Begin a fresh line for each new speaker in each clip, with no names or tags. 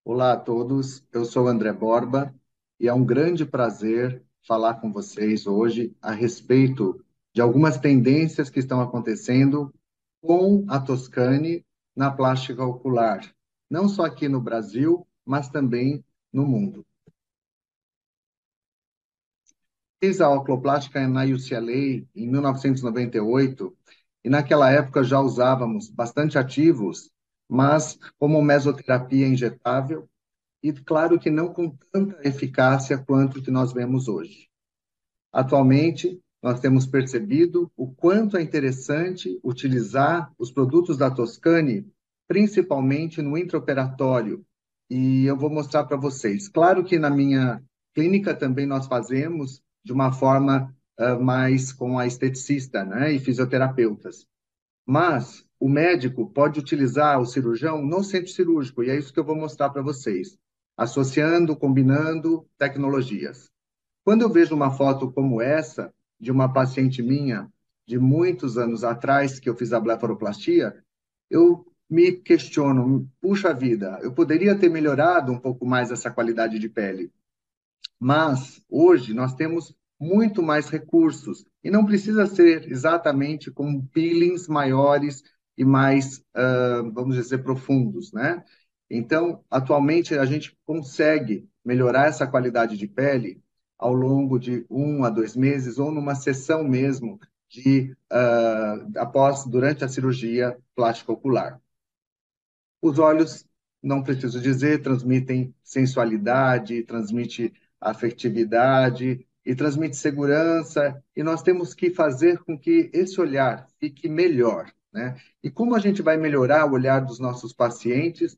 Olá a todos, eu sou André Borba e é um grande prazer falar com vocês hoje a respeito de algumas tendências que estão acontecendo com a Toscane na plástica ocular, não só aqui no Brasil, mas também no mundo. Fiz a oculoplástica na UCLA em 1998 e naquela época já usávamos bastante ativos, mas como mesoterapia injetável e claro que não com tanta eficácia quanto que nós vemos hoje. Atualmente, nós temos percebido o quanto é interessante utilizar os produtos da Toscane, principalmente no intraoperatório, e eu vou mostrar para vocês. Claro que na minha clínica também nós fazemos de uma forma mais com a esteticista, né, e fisioterapeutas. Mas o médico pode utilizar o cirurgião no centro cirúrgico, e é isso que eu vou mostrar para vocês, associando, combinando tecnologias. Quando eu vejo uma foto como essa, de uma paciente minha, de muitos anos atrás, que eu fiz a blefaroplastia, eu me questiono, puxa vida, eu poderia ter melhorado um pouco mais essa qualidade de pele. Mas hoje nós temos muito mais recursos e não precisa ser exatamente com peelings maiores e mais, vamos dizer, profundos, né? Então, atualmente a gente consegue melhorar essa qualidade de pele ao longo de 1 a 2 meses ou numa sessão mesmo durante a cirurgia plástica ocular. Os olhos, não preciso dizer, transmitem sensualidade, transmite afetividade e transmite segurança, e nós temos que fazer com que esse olhar fique melhor, né? E como a gente vai melhorar o olhar dos nossos pacientes,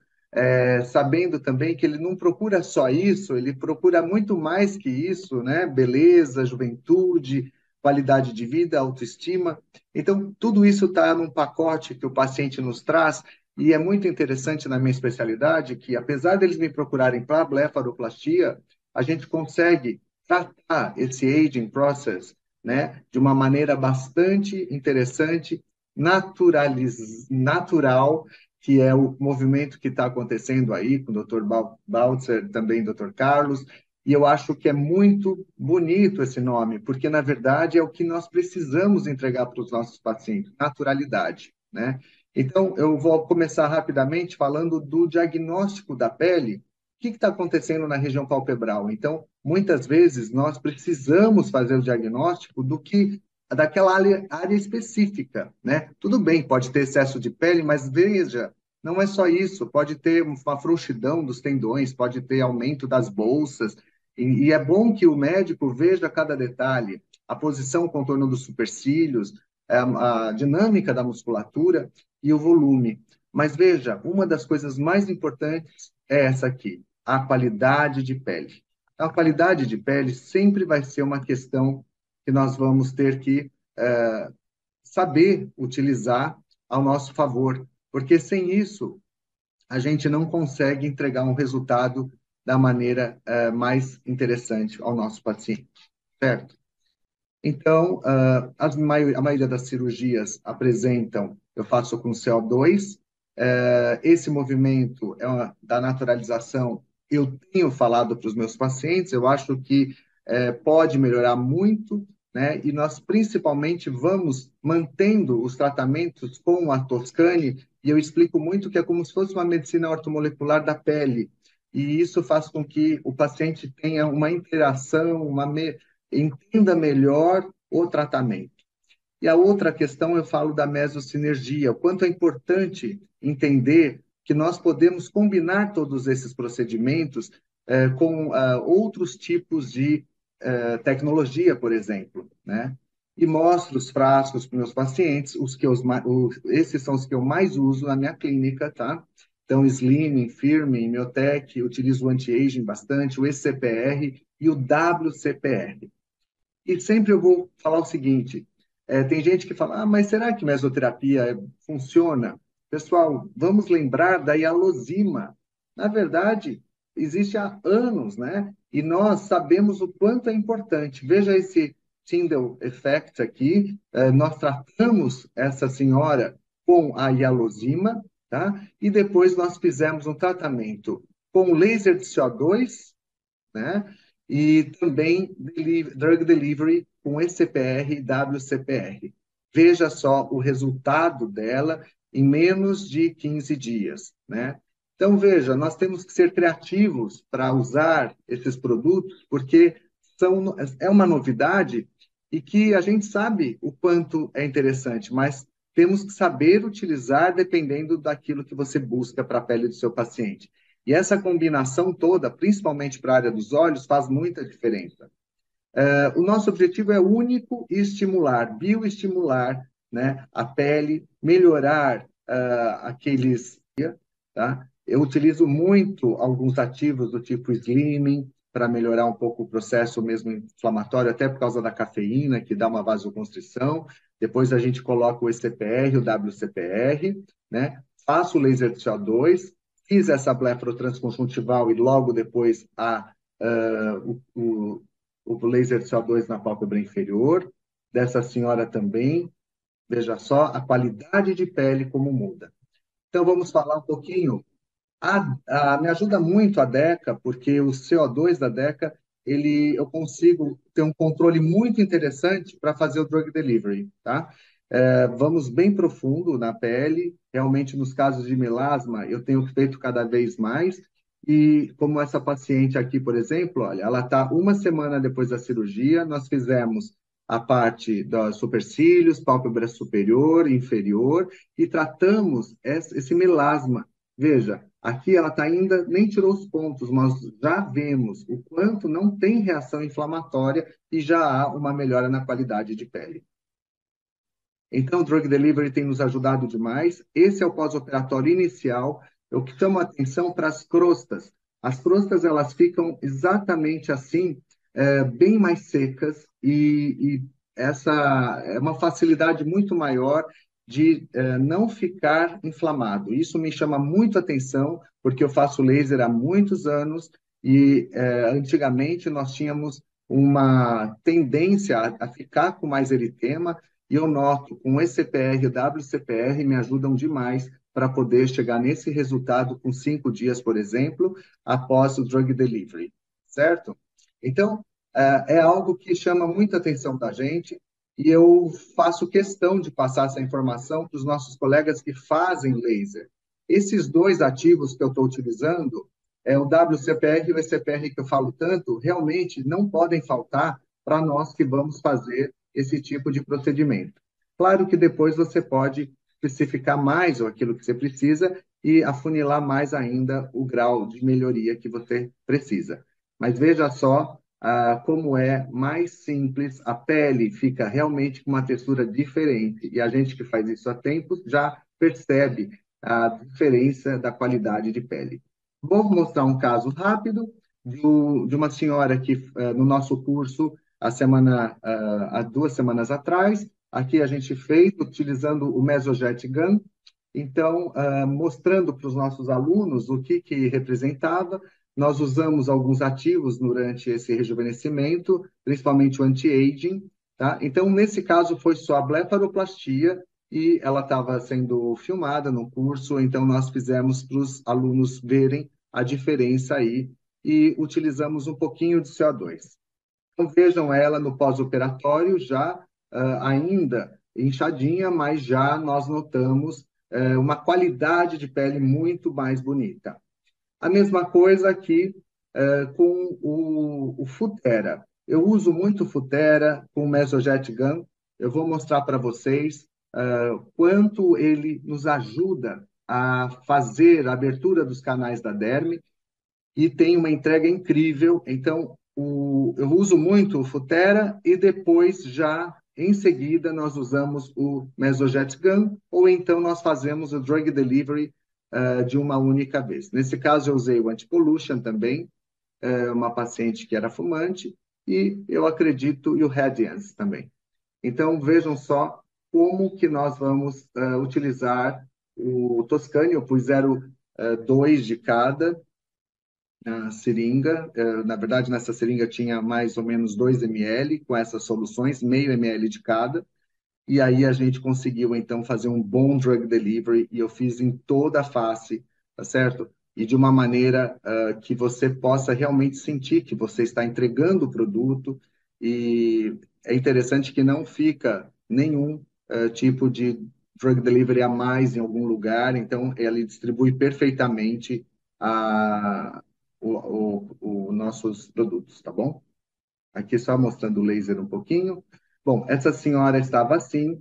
sabendo também que ele não procura só isso, ele procura muito mais que isso, né? Beleza, juventude, qualidade de vida, autoestima. Então, tudo isso está num pacote que o paciente nos traz e é muito interessante na minha especialidade que, apesar deles me procurarem para blefaroplastia, a gente consegue tratar esse aging process, né, de uma maneira bastante interessante, natural, que é o movimento que está acontecendo aí com o Dr. Baltzer, também Dr. Carlos, e eu acho que é muito bonito esse nome, porque, na verdade, é o que nós precisamos entregar para os nossos pacientes, naturalidade, né? Então, eu vou começar rapidamente falando do diagnóstico da pele. O que está acontecendo na região palpebral? Então, muitas vezes nós precisamos fazer o diagnóstico daquela área específica, né? Tudo bem, pode ter excesso de pele, mas veja, não é só isso. Pode ter uma frouxidão dos tendões, pode ter aumento das bolsas, e é bom que o médico veja cada detalhe, a posição, o contorno dos supercílios, a dinâmica da musculatura e o volume. Mas veja, uma das coisas mais importantes é essa aqui, a qualidade de pele. A qualidade de pele sempre vai ser uma questão que nós vamos ter que saber utilizar ao nosso favor, porque sem isso a gente não consegue entregar um resultado da maneira mais interessante ao nosso paciente, certo? Então, a maioria das cirurgias apresentam, eu faço com CO2. Esse movimento da naturalização, eu tenho falado para os meus pacientes, eu acho que pode melhorar muito, né? E nós principalmente vamos mantendo os tratamentos com a Toscane, e eu explico muito que é como se fosse uma medicina ortomolecular da pele. E isso faz com que o paciente tenha uma interação, entenda melhor o tratamento. E a outra questão, eu falo da mesosinergia, o quanto é importante entender que nós podemos combinar todos esses procedimentos com outros tipos de tecnologia, por exemplo, né? E mostro os frascos para meus pacientes, esses são os que eu mais uso na minha clínica, tá? Então, Slimming, Firming, Miotec, utilizo o anti-aging bastante, o ECPR e o WCPR. E sempre eu vou falar o seguinte: tem gente que fala, mas será que mesoterapia funciona? Pessoal, vamos lembrar da hialosima. Na verdade, existe há anos, né? E nós sabemos o quanto é importante. Veja esse Tyndall Effect aqui. Nós tratamos essa senhora com a hialosima, tá? E depois nós fizemos um tratamento com laser de CO2, né? E também drug delivery com ECPR e WCPR. Veja só o resultado dela em menos de 15 dias, né? Então, veja, nós temos que ser criativos para usar esses produtos, porque é uma novidade e que a gente sabe o quanto é interessante, mas temos que saber utilizar dependendo daquilo que você busca para a pele do seu paciente. E essa combinação toda, principalmente para a área dos olhos, faz muita diferença. O nosso objetivo é único e estimular, bioestimular, né, a pele, melhorar aqueles. Tá? Eu utilizo muito alguns ativos do tipo slimming para melhorar um pouco o processo mesmo inflamatório, até por causa da cafeína, que dá uma vasoconstrição. Depois a gente coloca o ECPR, o WCPR, né? Faço o laser de CO2, fiz essa blefarotransconjuntival e logo depois o laser de CO2 na pálpebra inferior, dessa senhora também. Veja só a qualidade de pele como muda. Então, vamos falar um pouquinho. Me ajuda muito a DECA, porque o CO2 da DECA, eu consigo ter um controle muito interessante para fazer o drug delivery, tá? Vamos bem profundo na pele, realmente nos casos de melasma, eu tenho feito cada vez mais, e como essa paciente aqui, por exemplo, olha, ela está uma semana depois da cirurgia, nós fizemos a parte dos supercílios, pálpebra superior, inferior, e tratamos esse melasma. Veja, aqui ela está ainda, nem tirou os pontos, mas já vemos o quanto não tem reação inflamatória e já há uma melhora na qualidade de pele. Então, o Drug Delivery tem nos ajudado demais. Esse é o pós-operatório inicial. Eu que chamo a atenção para as crostas. As crostas, elas ficam exatamente assim, bem mais secas e essa é uma facilidade muito maior de não ficar inflamado. Isso me chama muito atenção, porque eu faço laser há muitos anos e antigamente nós tínhamos uma tendência a ficar com mais eritema, e eu noto com o ECPR e o WCPR me ajudam demais para poder chegar nesse resultado com 5 dias, por exemplo, após o drug delivery, certo? Então, é algo que chama muita atenção da gente e eu faço questão de passar essa informação para os nossos colegas que fazem laser. Esses dois ativos que eu estou utilizando, o WCPR e o ECPR que eu falo tanto, realmente não podem faltar para nós que vamos fazer esse tipo de procedimento. Claro que depois você pode especificar mais aquilo que você precisa e afunilar mais ainda o grau de melhoria que você precisa. Mas veja só como é mais simples, a pele fica realmente com uma textura diferente e a gente que faz isso há tempos já percebe a diferença da qualidade de pele. Vou mostrar um caso rápido de uma senhora que no nosso curso há 2 semanas atrás. Aqui a gente fez utilizando o Mesojet Gun, então, mostrando para os nossos alunos o que representava. Nós usamos alguns ativos durante esse rejuvenescimento, principalmente o anti-aging, tá? Então, nesse caso, foi só a blefaroplastia e ela estava sendo filmada no curso, então nós fizemos para os alunos verem a diferença aí e utilizamos um pouquinho de CO2. Então, vejam ela no pós-operatório, já ainda inchadinha, mas já nós notamos uma qualidade de pele muito mais bonita. A mesma coisa aqui com o Futera. Eu uso muito Futera com o Mesojet Gun. Eu vou mostrar para vocês quanto ele nos ajuda a fazer a abertura dos canais da derme e tem uma entrega incrível. Então, eu uso muito o Futera e depois já em seguida nós usamos o Mesojet Gun ou então nós fazemos o Drug Delivery de uma única vez. Nesse caso eu usei o Anti-Pollution também, uma paciente que era fumante e eu acredito e o Radiance também. Então vejam só como que nós vamos utilizar o Toscane. Eu pus 0,2 de cada na seringa. Na verdade, nessa seringa tinha mais ou menos 2 ml com essas soluções, meio ml de cada. E aí a gente conseguiu, então, fazer um bom drug delivery e eu fiz em toda a face, tá certo? e de uma maneira que você possa realmente sentir que você está entregando o produto. E é interessante que não fica nenhum tipo de drug delivery a mais em algum lugar, então ele distribui perfeitamente a, os nossos produtos, tá bom? Aqui só mostrando o laser um pouquinho. Bom, essa senhora estava assim,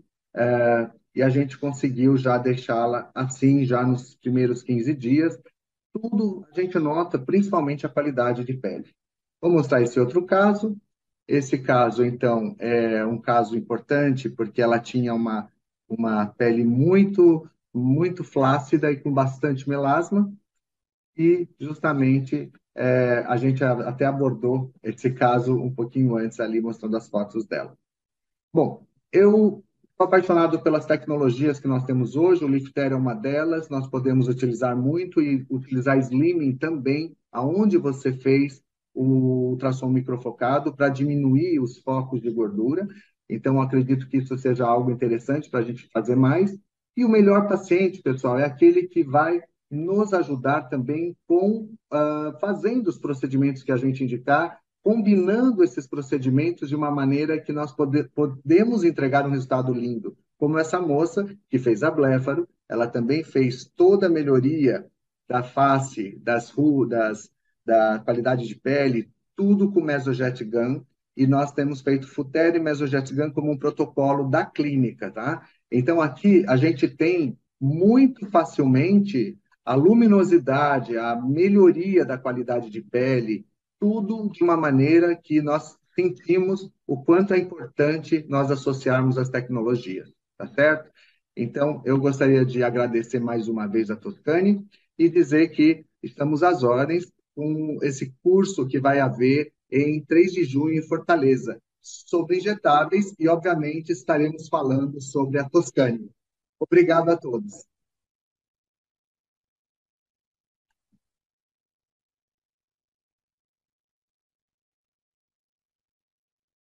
e a gente conseguiu já deixá-la assim, já nos primeiros 15 dias. Tudo a gente nota, principalmente a qualidade de pele. Vou mostrar esse outro caso. Esse caso, então, é um caso importante porque ela tinha uma pele muito flácida e com bastante melasma, e justamente a gente até abordou esse caso um pouquinho antes ali, mostrando as fotos dela. Bom, eu sou apaixonado pelas tecnologias que nós temos hoje, o Lifter é uma delas, nós podemos utilizar muito e utilizar Slimming também, aonde você fez o ultrassom microfocado para diminuir os focos de gordura. Então, acredito que isso seja algo interessante para a gente fazer mais. E o melhor paciente, pessoal, é aquele que vai nos ajudar também com fazendo os procedimentos que a gente indicar, combinando esses procedimentos de uma maneira que nós podemos entregar um resultado lindo. Como essa moça que fez a Bléfaro, ela também fez toda a melhoria da face, das rugas, da qualidade de pele, tudo com Mesojet Gun, e nós temos feito Futere e Mesojet Gun como um protocolo da clínica, tá? Então, aqui a gente tem muito facilmente a luminosidade, a melhoria da qualidade de pele, tudo de uma maneira que nós sentimos o quanto é importante nós associarmos as tecnologias, tá certo? Então, eu gostaria de agradecer mais uma vez a Toscane e dizer que estamos às ordens com esse curso que vai haver em 3 de junho em Fortaleza, sobre injetáveis, e, obviamente, estaremos falando sobre a Toscane. Obrigado a todos.